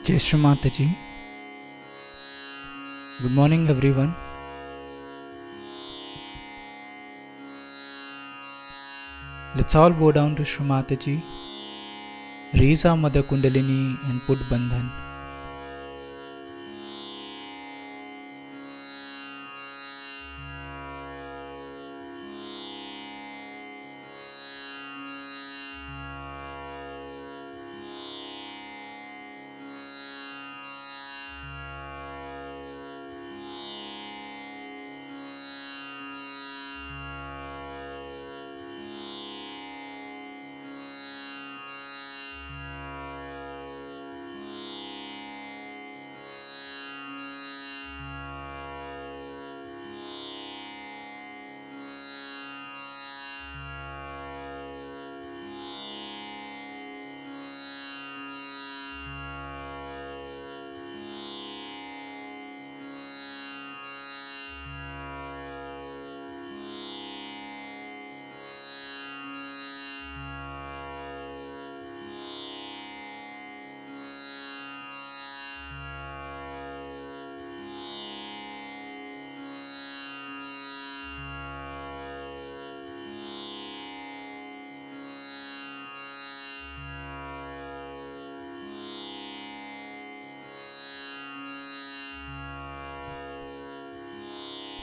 Jai Shri Mataji. Good morning everyone. Let's all bow down to Shri Mataji, raise our Mother Kundalini and put Bandhan.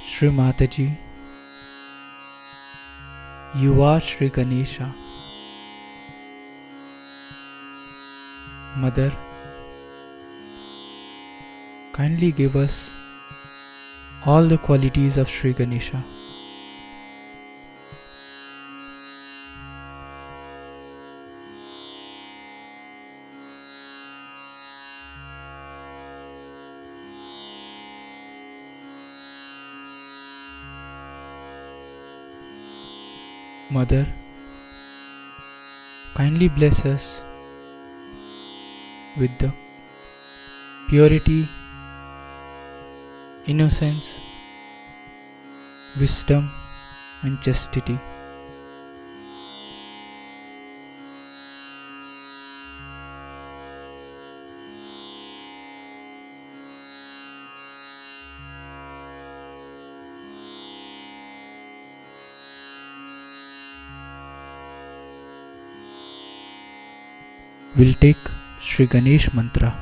Shri Mataji, you are Shri Ganesha. Mother, kindly give us all the qualities of Shri Ganesha. Mother, kindly bless us with the purity, innocence, wisdom and chastity. We'll take Shri Ganesh mantra.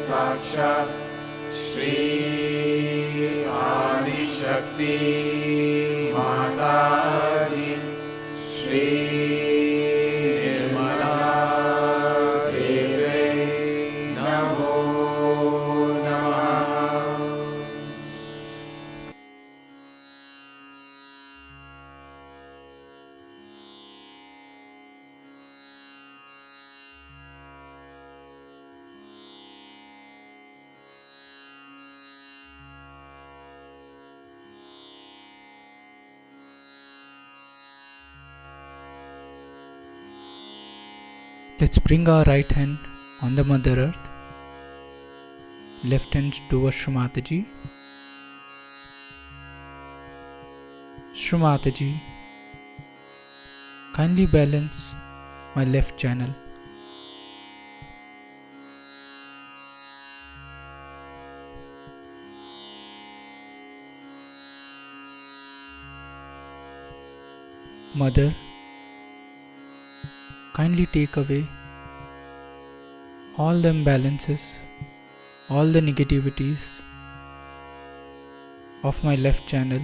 साक्षात् श्री आदिशक्ति माताजी श्री निर्मला देवी नमो नमः। Let's bring our right hand on the Mother Earth, left hand towards Shri Mataji. Shri Mataji, kindly balance my left channel. Mother, kindly take away all the imbalances, all the negativities of my left channel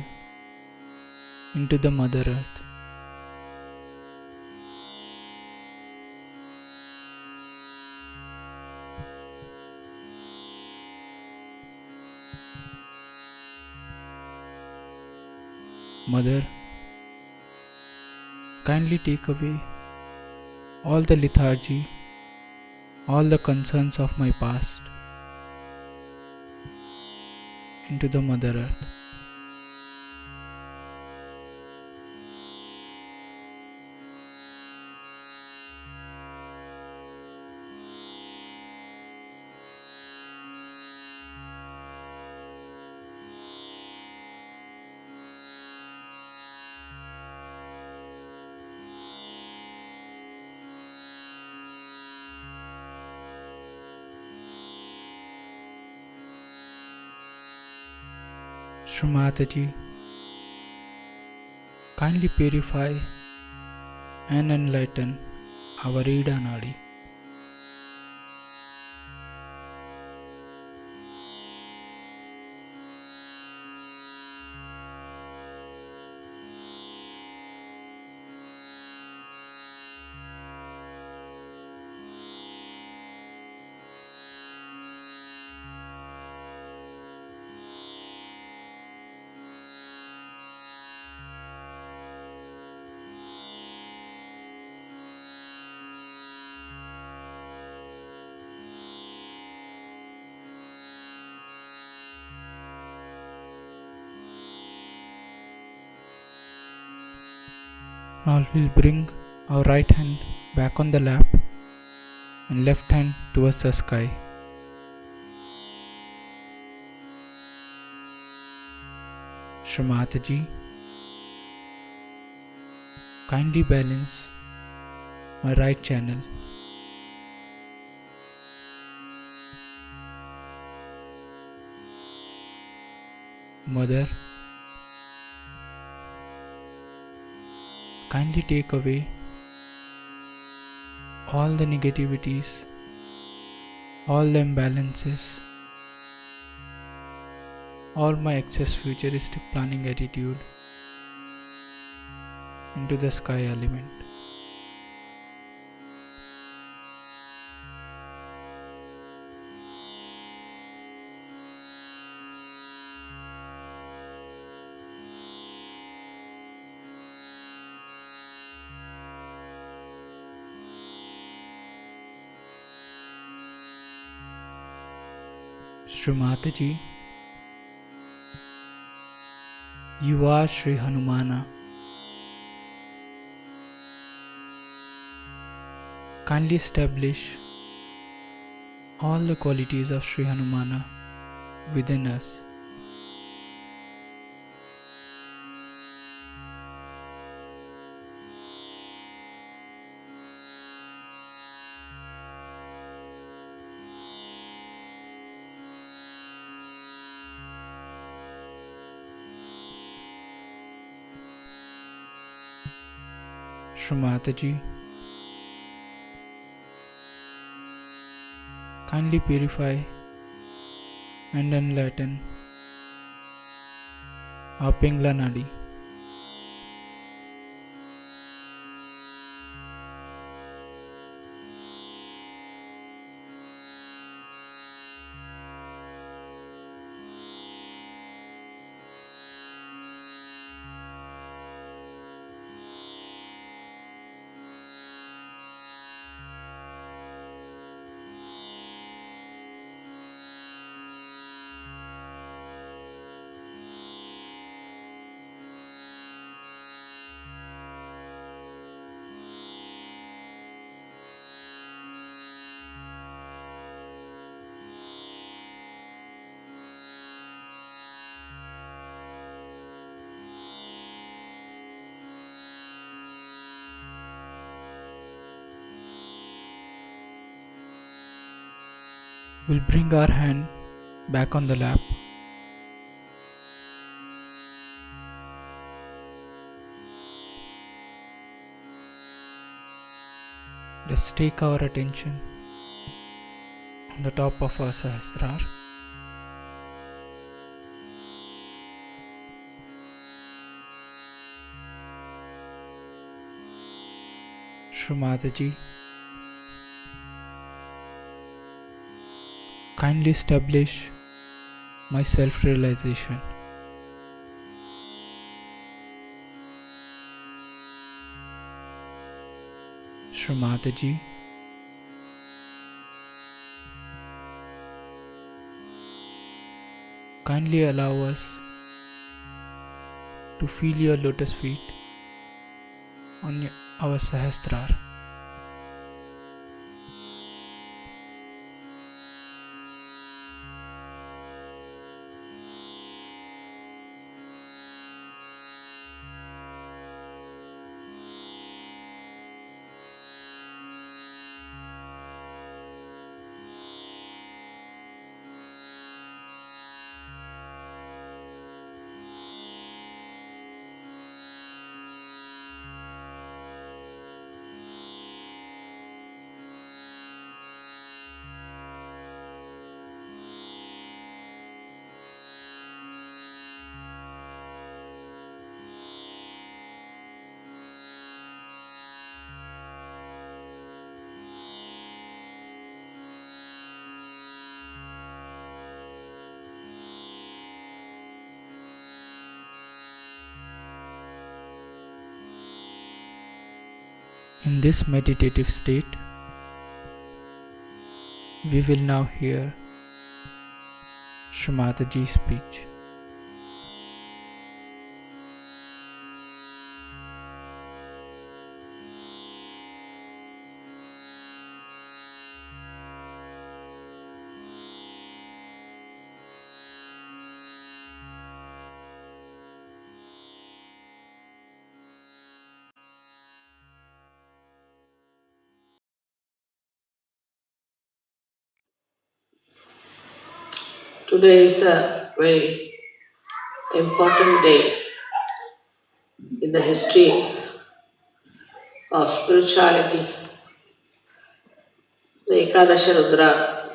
into the Mother Earth. Mother, kindly take away all the lethargy, all the concerns of my past into the Mother Earth. Shri Mataji, kindly purify and enlighten our Ida Nadi. Now we'll bring our right hand back on the lap and left hand towards the sky. Shri Mataji, kindly balance my right channel. Mother, kindly take away all the negativities, all the imbalances, all my excess futuristic planning attitude into the sky element. Shri Mataji, you are Shri Hanumana. Kindly establish all the qualities of Shri Hanumana within us. Shri Mataji, kindly purify and enlighten our Pingla Nadi. We'll bring our hand back on the lap. Let's take our attention on the top of our Sahasrara. Shri Mataji, kindly establish my self-realization. Shri Mataji, kindly allow us to feel your lotus feet on our Sahasrara. In this meditative state, we will now hear Shri Mataji's speech. Today is a very important day in the history of spirituality. The Ekadasha Rudra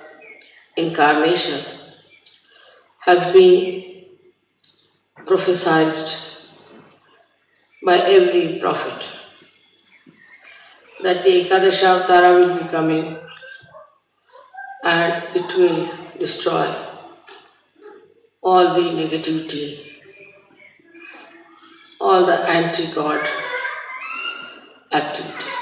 incarnation has been prophesied by every prophet that the Ekadasha Avtara will be coming and it will destroy all the negativity, all the anti-God activities.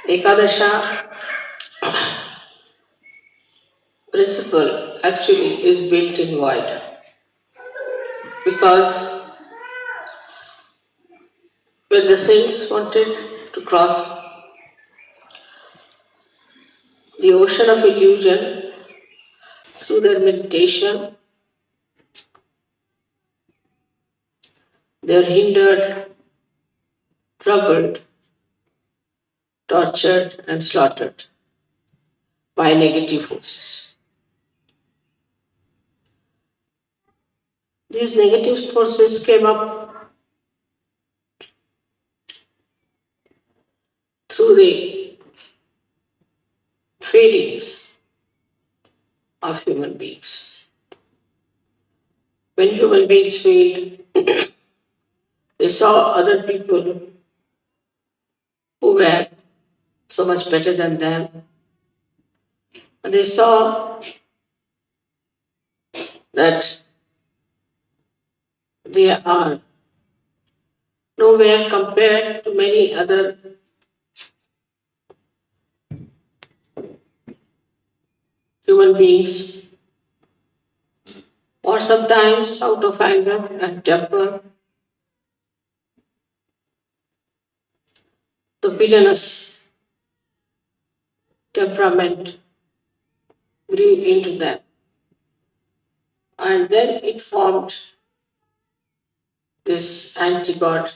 Ekadasha principle actually is built in void because when the saints wanted to cross the ocean of illusion through their meditation, they are hindered, troubled, tortured, and slaughtered by negative forces. These negative forces came up through the feelings of human beings. When human beings failed, they saw other people who were so much better than them, and they saw that they are nowhere compared to many other human beings, or sometimes out of anger and temper, the villainous temperament grew into them. And then it formed this anti-God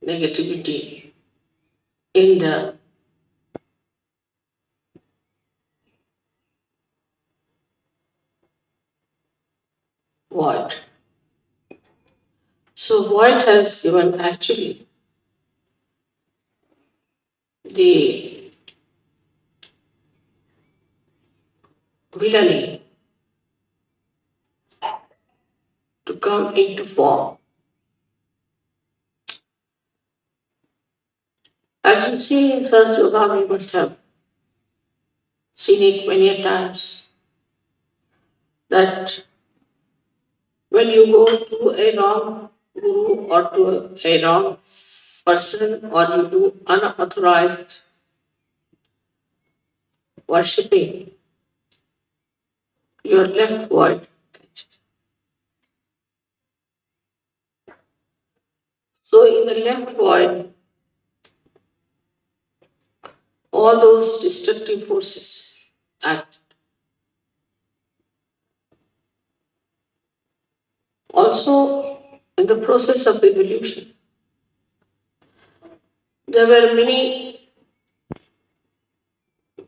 negativity in the void. So void has given actually the villainy to come into form. As you see in Sas Yoga, we must have seen it many a times that when you go to a wrong guru or to a wrong person or you do unauthorized worshipping, you are left void. So in the left void, all those destructive forces act. Also, in the process of evolution, there were many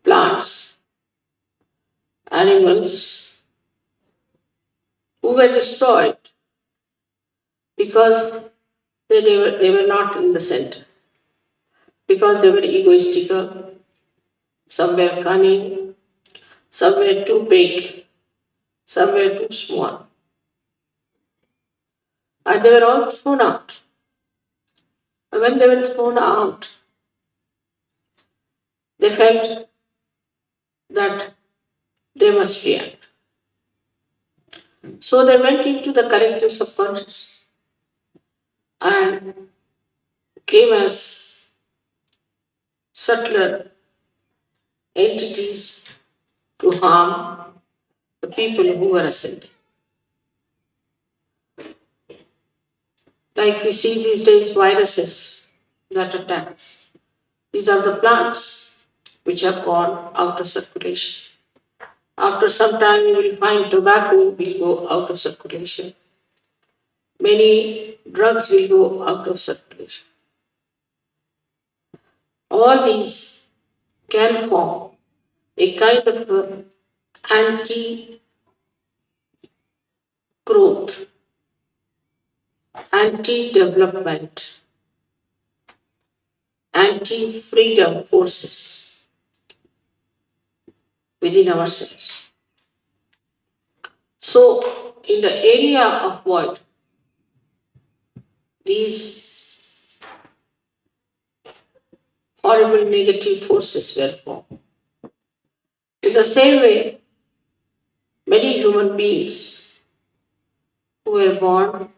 plants, animals who were destroyed because they were not in the center, because they were egoistical, some were cunning, some were too big, some were too small. And they were all thrown out. And when they were thrown out, they felt that they must react. So they went into the collective subconscious and came as subtler entities to harm the people who were ascending. Like we see these days viruses that attacks. These are the plants which have gone out of circulation. After some time you will find tobacco will go out of circulation. Many drugs will go out of circulation. All these can form a kind of anti-growth, anti-development, anti-freedom forces within ourselves. So, in the area of void, these horrible negative forces were formed. In the same way, many human beings who were born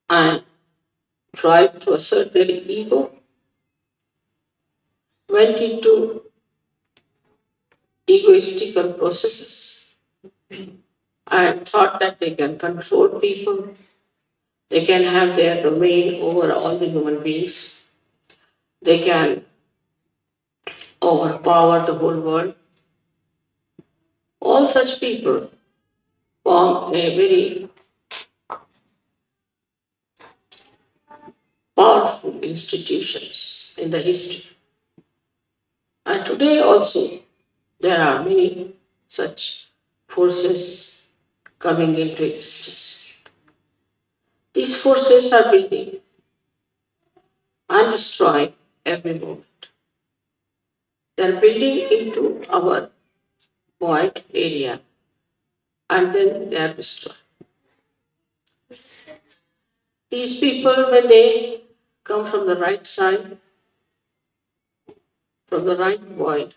and tried to assert their ego went into egoistical processes and thought that they can control people, they can have their domain over all the human beings, they can overpower the whole world. All such people form a very powerful institutions in the history. And today also there are many such forces coming into existence. These forces are building and destroying every moment. They are building into our void area and then they are destroyed. These people, when they come from the right side, from the right void,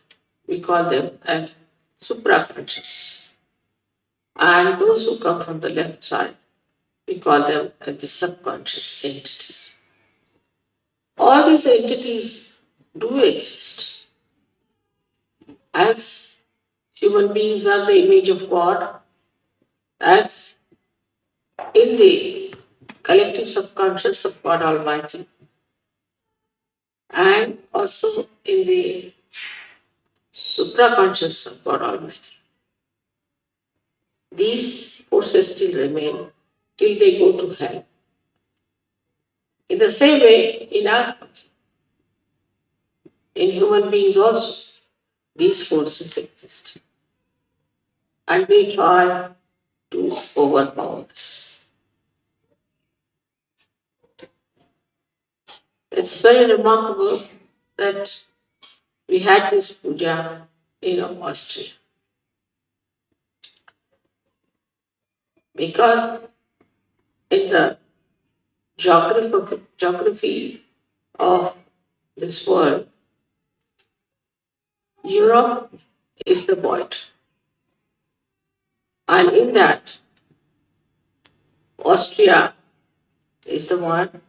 we call them as supraconscious. And those who come from the left side, we call them as the subconscious entities. All these entities do exist. As human beings are the image of God, as in the collective subconscious of God Almighty, and also in the supraconscious of God Almighty. These forces still remain till they go to hell. In the same way, in us, in human beings also, these forces exist. And we try to overpower us. It's very remarkable that we had this puja in Austria because in the geography of this world, Europe is the void. And in that, Austria is the one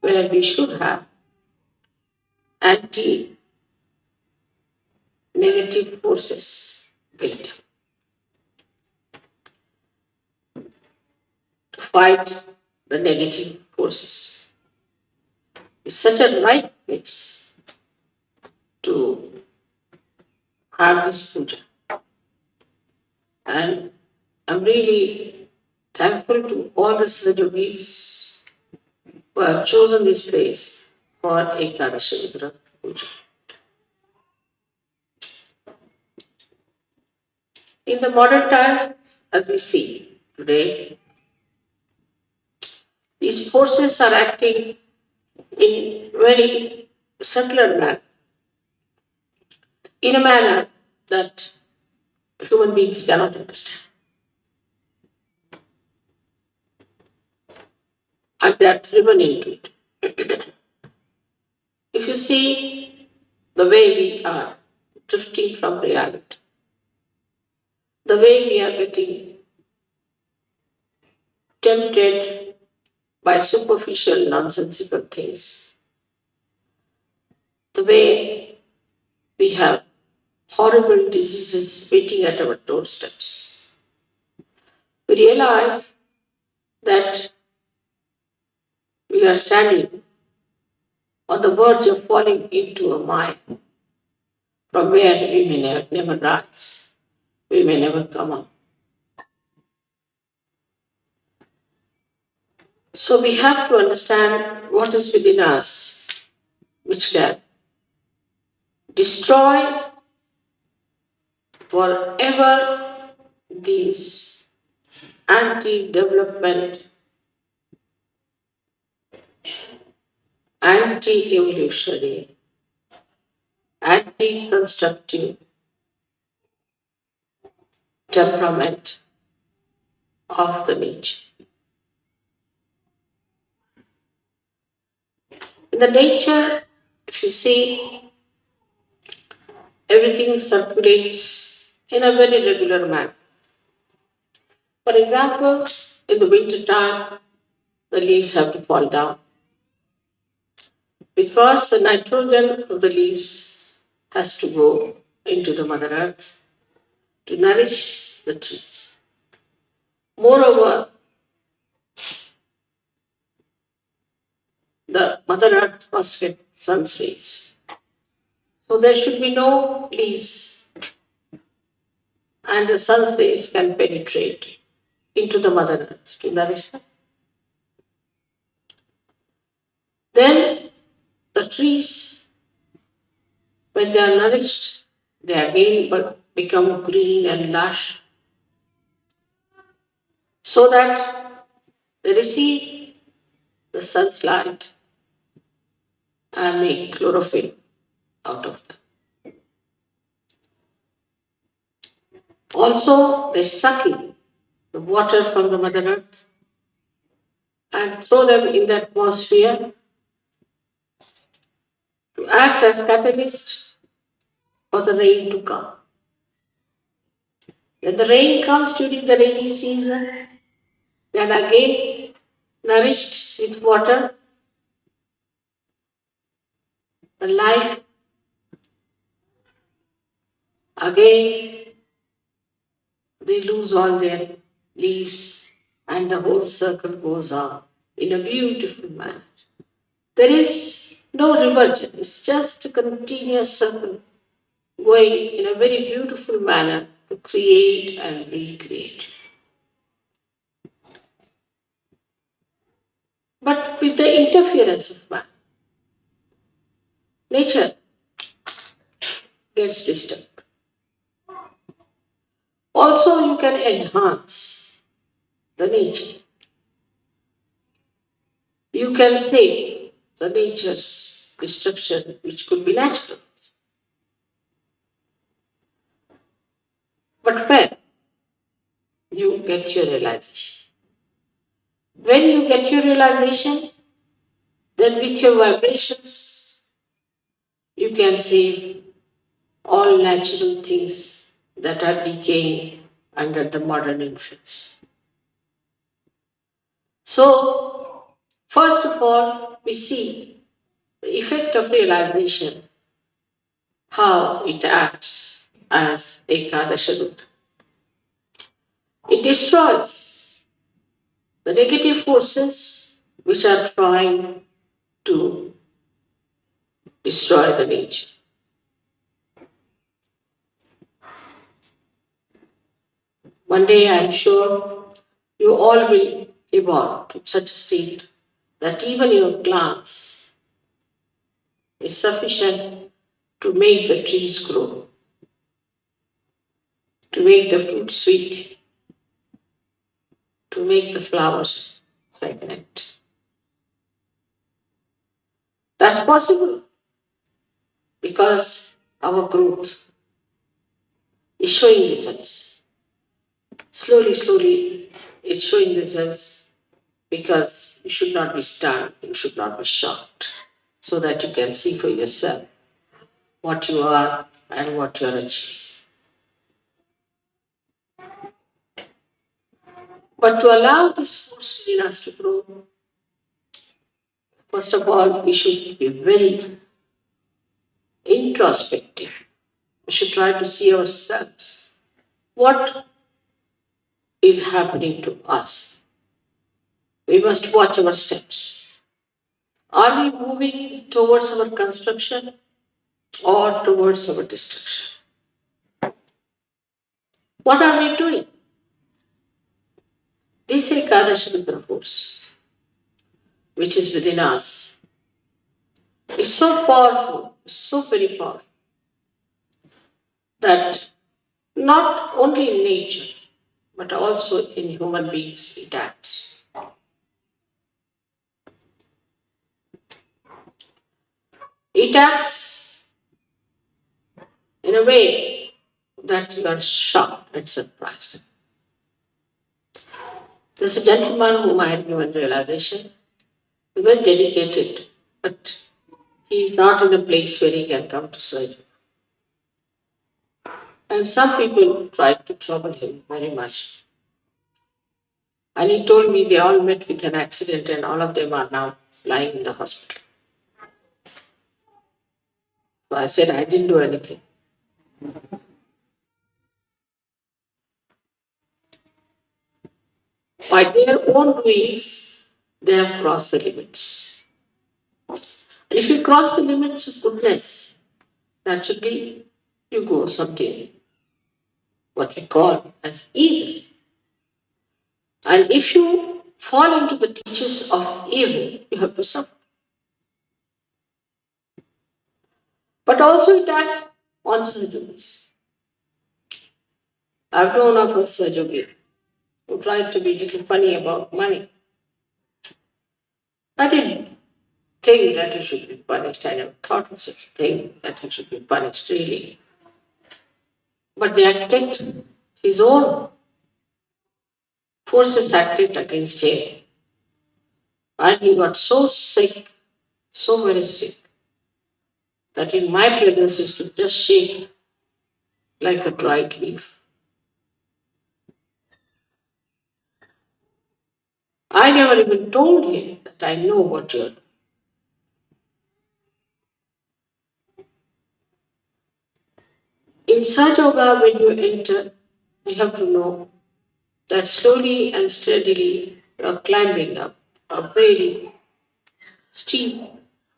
where we should have anti negative forces built to fight the negative forces. It's such a right place to have this puja. And I'm really thankful to all the Srajogis who have chosen this place for Ekadashi Rudra Puja. In the modern times, as we see today, these forces are acting in very subtler manner, in a manner that human beings cannot understand. And they are driven into it. If you see the way we are drifting from reality, the way we are getting tempted by superficial, nonsensical things, the way we have horrible diseases waiting at our doorsteps, we realize that we are standing on the verge of falling into a mine from where we may never rise, we may never come up. So we have to understand what is within us which can destroy forever these anti-development, anti-evolutionary, anti-constructive temperament of the nature. In the nature, if you see, everything circulates in a very regular manner. For example, in the winter time, the leaves have to fall down because the nitrogen of the leaves has to go into the Mother Earth to nourish the trees. Moreover, the Mother Earth must get sun's rays. So there should be no leaves, and the sun's rays can penetrate into the Mother Earth to nourish her. Then the trees, when they are nourished, they again become green and lush, so that they receive the sun's light and make chlorophyll out of them. Also, they suck in the water from the Mother Earth and throw them in the atmosphere to act as catalyst for the rain to come. When the rain comes during the rainy season, then again nourished with water, the life again they lose all their leaves and the whole circle goes on in a beautiful manner. There is no reversion, it's just a continuous circle going in a very beautiful manner to create and recreate. But with the interference of man, nature gets disturbed. Also, you can enhance the nature. You can say the nature's destruction, which could be natural. But when you get your realization, when you get your realization, then with your vibrations, you can see all natural things that are decaying under the modern influence. So, first of all, we see the effect of realization, how it acts as a Ekadasha. It destroys the negative forces which are trying to destroy the nature. One day I am sure you all will evolve to such a state that even your glance is sufficient to make the trees grow, to make the fruit sweet, to make the flowers fragrant. That's possible because our growth is showing results. Slowly, slowly, it's showing results because you should not be stunned, you should not be shocked, so that you can see for yourself what you are and what you are achieving. But to allow this force within us to grow, first of all, we should be very introspective. We should try to see ourselves. What is happening to us? We must watch our steps. Are we moving towards our construction or towards our destruction? What are we doing? This Ekadasha force, which is within us, is so powerful, so very powerful, that not only in nature, but also in human beings it acts. It acts in a way that you are shocked and surprised. There's a gentleman whom I had given realization. He was dedicated, but he is not in a place where he can come to surgery. And some people tried to trouble him very much. And he told me they all met with an accident and all of them are now lying in the hospital. So I said, I didn't do anything. By their own doings, they have crossed the limits. If you cross the limits of goodness, naturally you go something what we call as evil. And if you fall into the teachers of evil, you have to suffer. But also it acts on surgeons. I've known of a surgeon who tried to be a little funny about money. I didn't think that he should be punished. I never thought of such a thing, that he should be punished really. But they acted, his own forces acted against him. And he got so sick, so very sick, that in my presence he used to just shake like a dried leaf. I never even told him that I know what you're doing. In Sahaja Yoga, when you enter, you have to know that slowly and steadily you are climbing up a very steep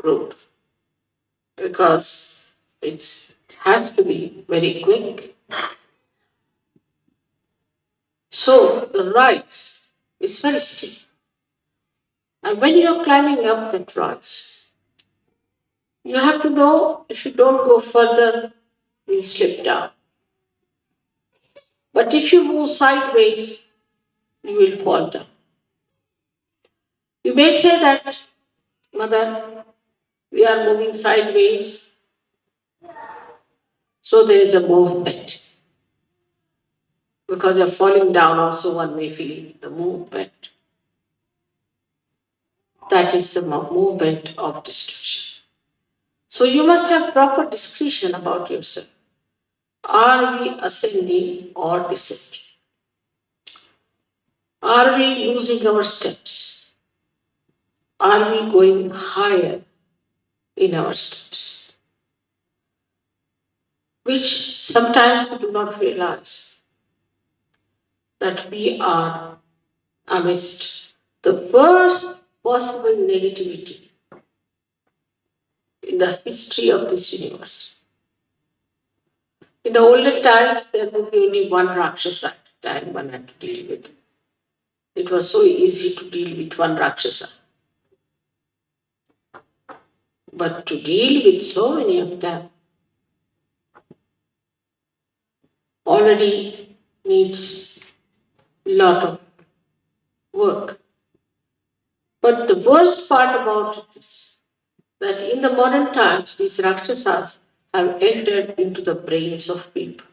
road because it has to be very quick. So the rise is very steep. And when you are climbing up that rise, you have to know if you don't go further, you'll slip down. But if you move sideways, you will fall down. You may say that, Mother, we are moving sideways, so there is a movement. Because you're falling down, also one may feel the movement. That is the movement of destruction. So you must have proper discretion about yourself. Are we ascending or descending? Are we losing our steps? Are we going higher in our steps? Which sometimes we do not realize that we are amidst the worst possible negativity in the history of this universe. In the olden times, there would be only one Rakshasa at a time one had to deal with. It was so easy to deal with one Rakshasa. But to deal with so many of them already needs a lot of work. But the worst part about it is that in the modern times, these Rakshasas have entered into the brains of people.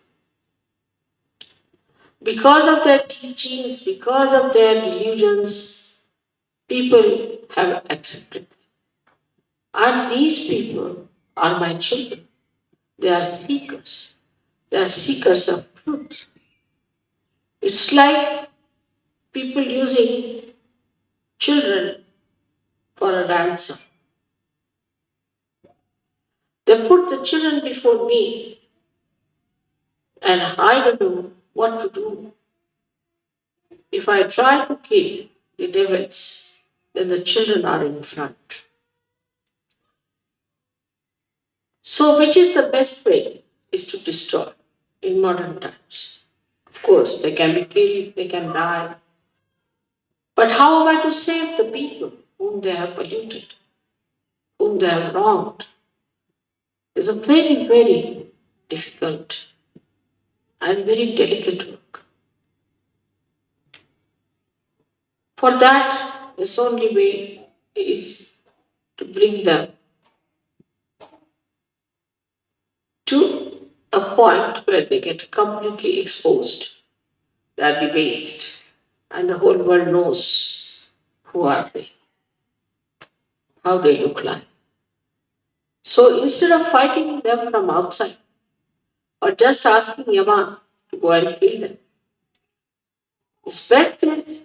Because of their teachings, because of their delusions, people have accepted. And these people are my children. They are seekers. They are seekers of truth. It's like people using children for a ransom. They put the children before me and I don't know what to do. If I try to kill the devils, then the children are in front. So, which is the best way? Is to destroy in modern times. Of course, they can be killed, they can die. But how am I to save the people whom they have polluted, whom they have wronged? It's a very, very difficult and very delicate work. For that, the only way is to bring them to a point where they get completely exposed, they are debased, and the whole world knows who are they, how they look like. So instead of fighting them from outside, or just asking Yama to go and kill them, it's best is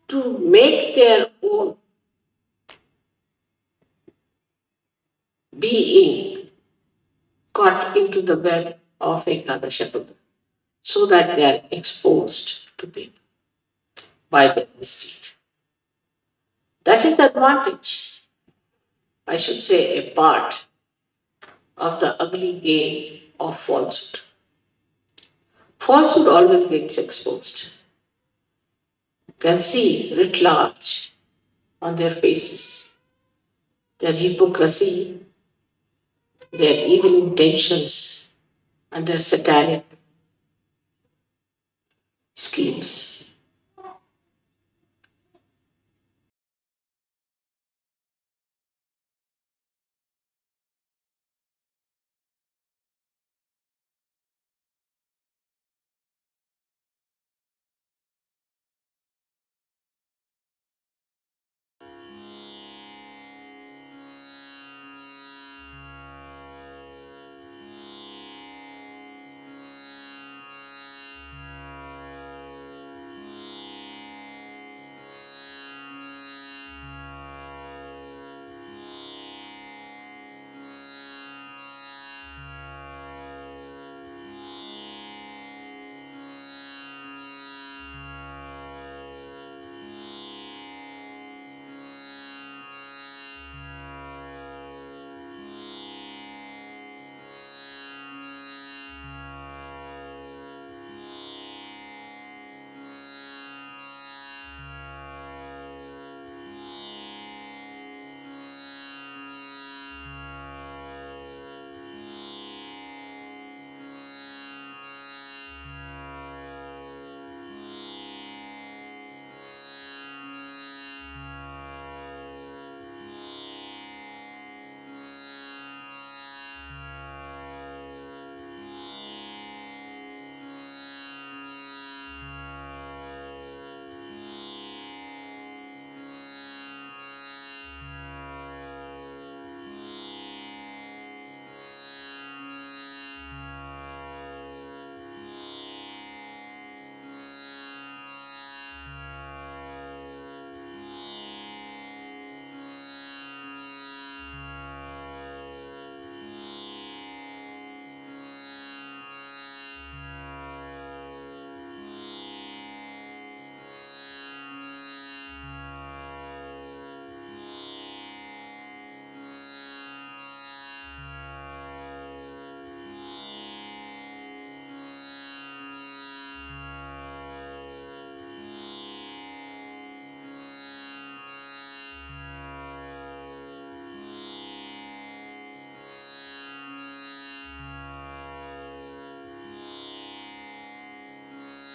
to make their own being caught into the web of Ekadashapada, so that they are exposed to people by their mistake. That is the advantage, I should say, a part of the ugly game of falsehood. Falsehood always gets exposed. You can see writ large on their faces, their hypocrisy, their evil intentions, and their satanic schemes.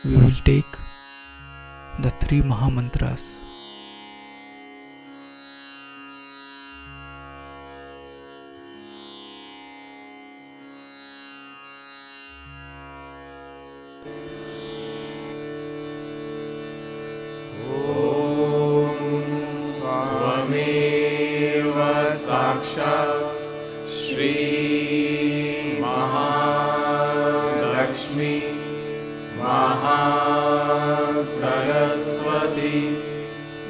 we will take the three Mahamantras. त्वमेव साक्षात् श्री महालक्ष्मी महासरस्वती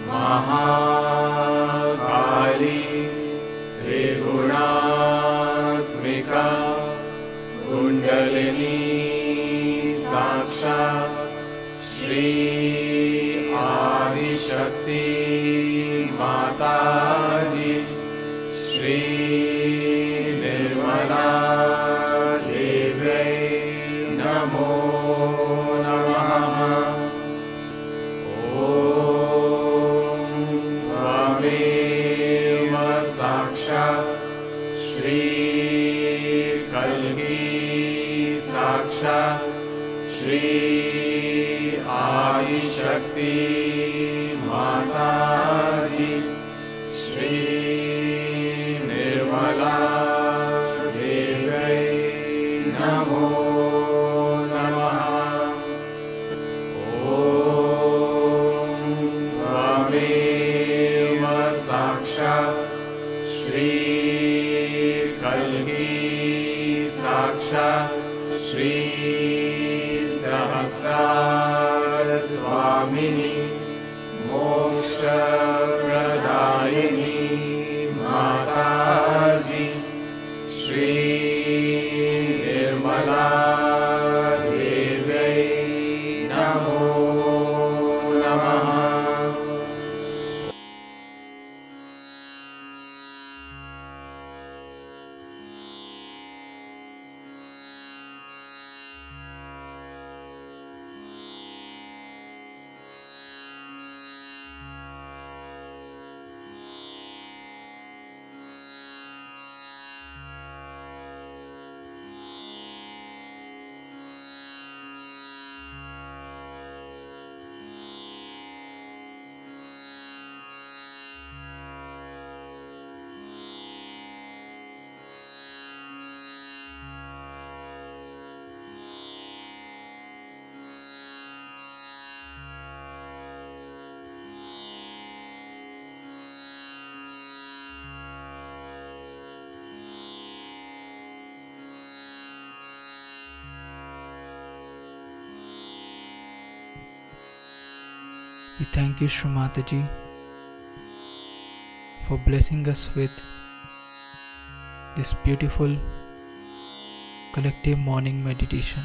महाकाली त्रिगुणात्मिका कुण्डलिनी साक्षात् श्री आदिशक्ति माताजी श्री निर्मला देव्यै नमो नमः। ॐ त्वमेव साक्षात् श्री कल्की साक्षात् श्री आदिशक्ति माताजी श्री निर्मला देव्यै नमो नमः। ॐ त्वमेव साक्षात् श्री कल्की साक्षात् श्री सहस्रार स्वामिनी मोक्षप्रदायिनी माताजी श्री निर्मला देव्यै नमो नमः। We thank you, Shri Mataji, for blessing us with this beautiful collective morning meditation.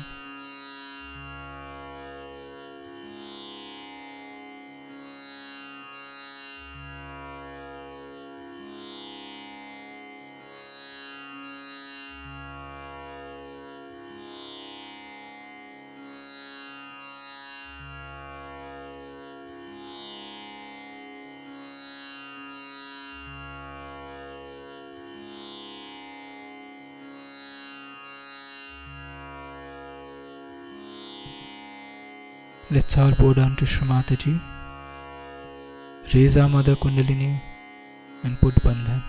Let's all bow down to Shri Mataji, raise our Mother Kundalini and put Bandhan.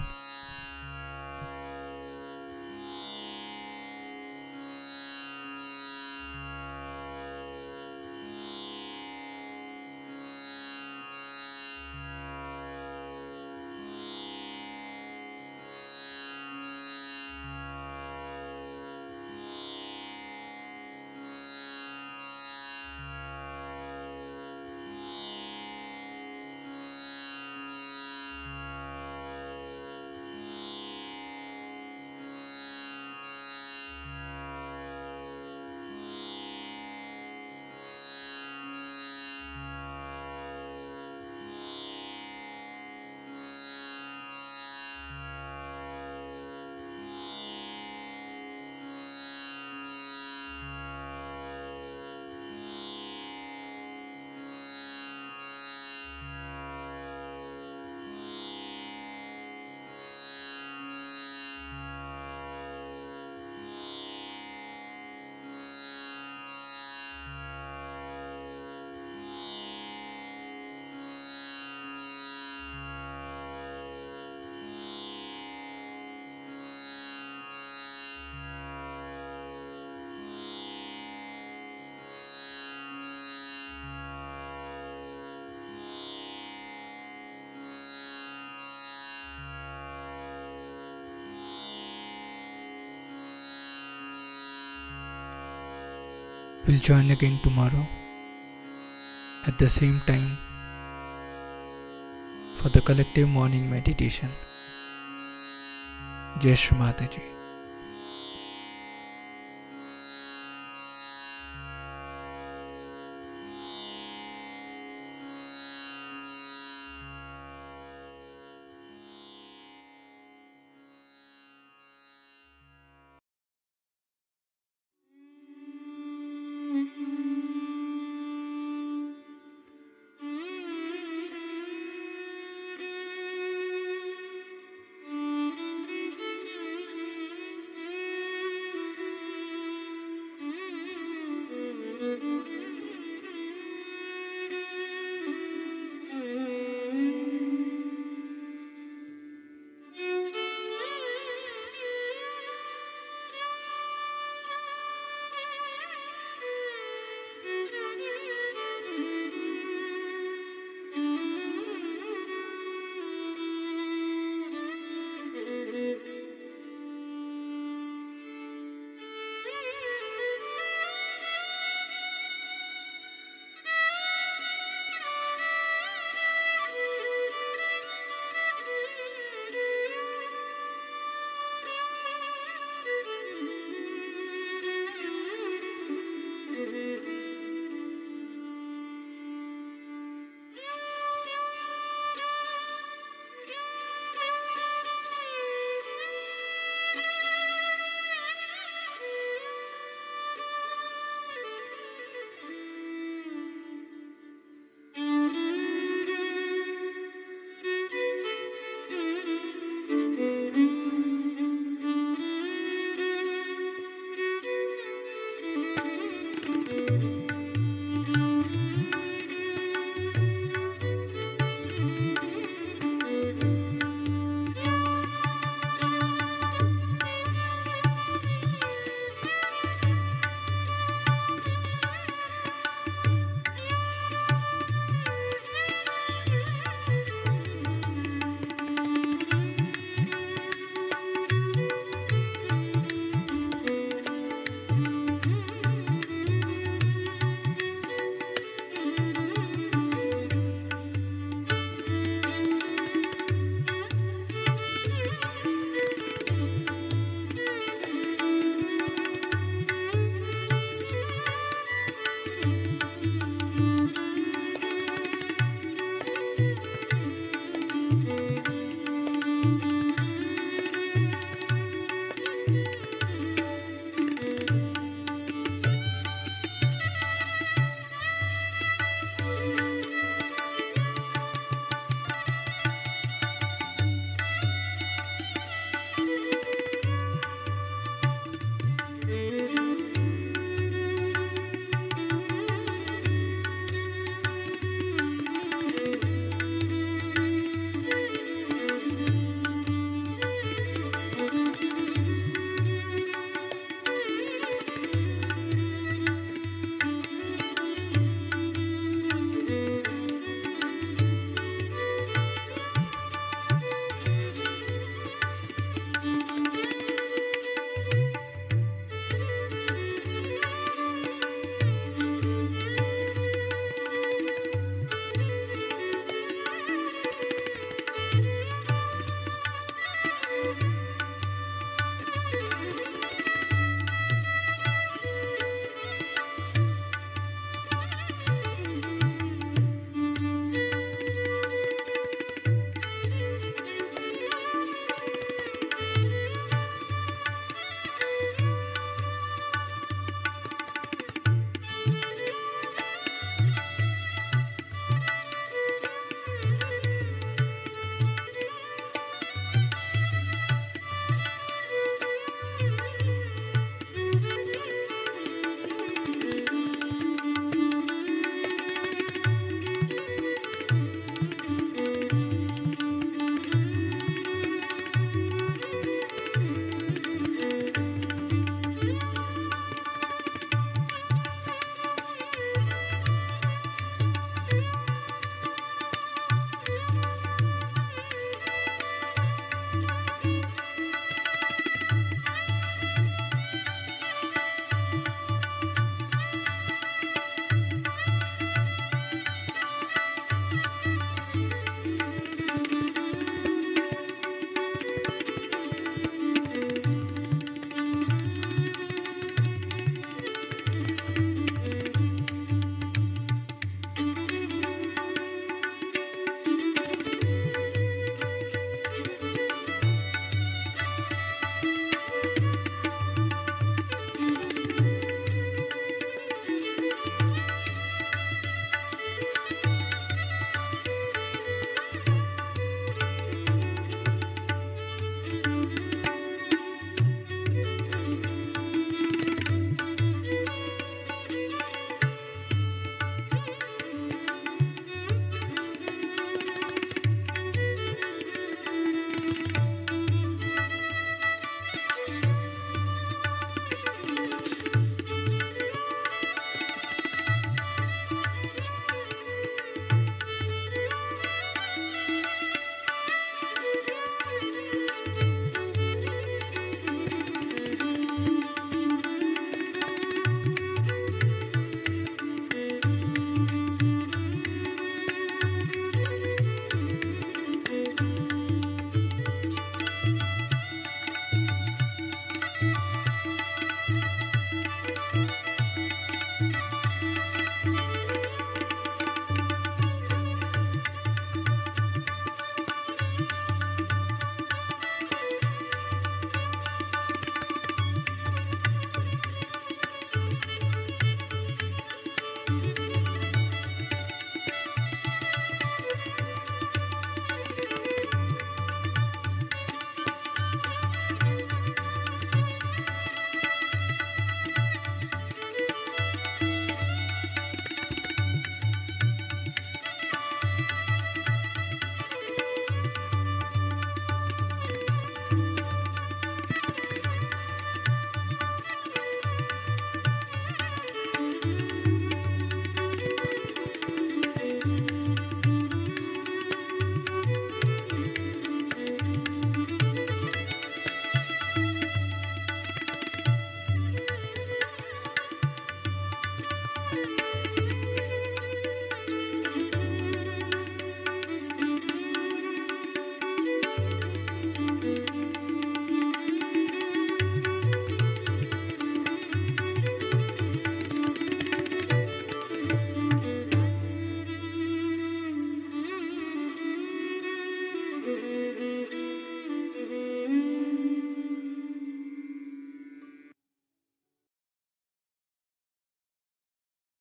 We'll join again tomorrow at the same time for the collective morning meditation. Jai Shri Mataji.